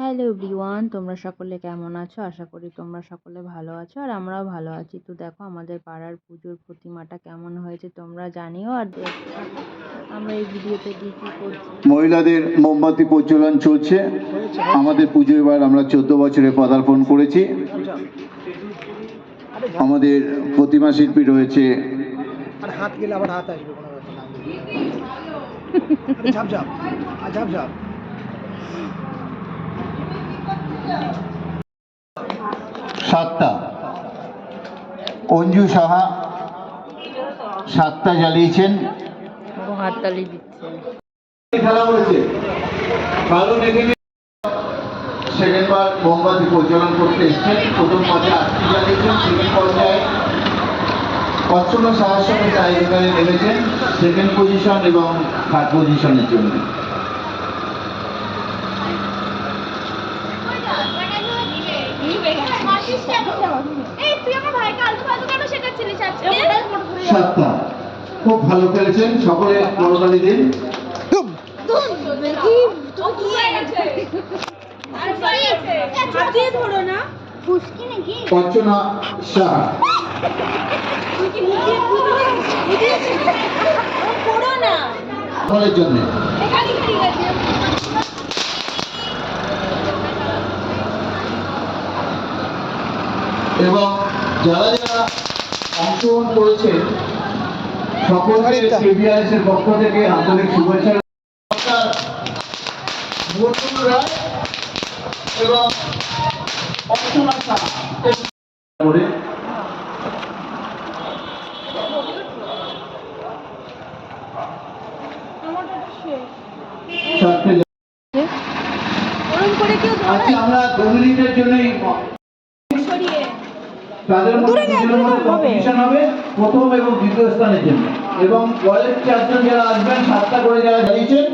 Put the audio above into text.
Hello everyone, তোমরা সকলে কেমন আছো? আশা করি তোমরা সকলে ভালো আছো আর আমরাও ভালো আছি। তো দেখো আমাদের পাড়ার পুজোর প্রতিমাটা কেমন হয়েছে তোমরা জানিও আর দেখতে থাকো আমরা এই ভিডিওতে কি কি করছি। মহিলাদের মোমবাতি প্রজ্বলন চলছে। আমাদের পুজো এবার আমরা 14 বছরে পদার্পণ করেছি। আমাদের প্রতিমা শিল্পী রয়েছে হাত গেলে আবার হাত আসবে কোনো ব্যাপার না। ঝাপ ঝাপ ঝাপ ঝাপ। সাতটা অঞ্জু সাহা সাতটা জ্বালিয়েছেন। ও হাততালি দিচ্ছে। খেলা হয়েছে কারণ এখানে সেকেন্ডবার মোমবাতি প্রজ্বলন করতে এসছেন। প্রথম পর্যায়ে 8টি জ্বালিয়েছেন, সেকেন্ড পর্যায়ে অর্চনা সাহার সঙ্গে টাইব্রেকারে নেমেছেন সেকেন্ড পজিশন এবং থার্ড পজিশনের জন্য। সাতটা খুব ভালো খেলেছেন, সকলে করতালি দিন। অর্চনা সাহা সকলের জন্য এবং যারা যারা অংশগ্রহণ করেছেন সকলকে কেবিআরএস এর পক্ষ থেকে আন্তরিক শুভেচ্ছা এবং অর্চনা সাহা করে আচ্ছা আমরা 2 মিনিটের জন্যই তাদের মধ্যে কম্পিটিশন হবে প্রথম এবং দ্বিতীয় স্থানের জন্য এবং পরের 4 জন যারা আসবেন 7টা করে যারা জ্বালিয়েছেন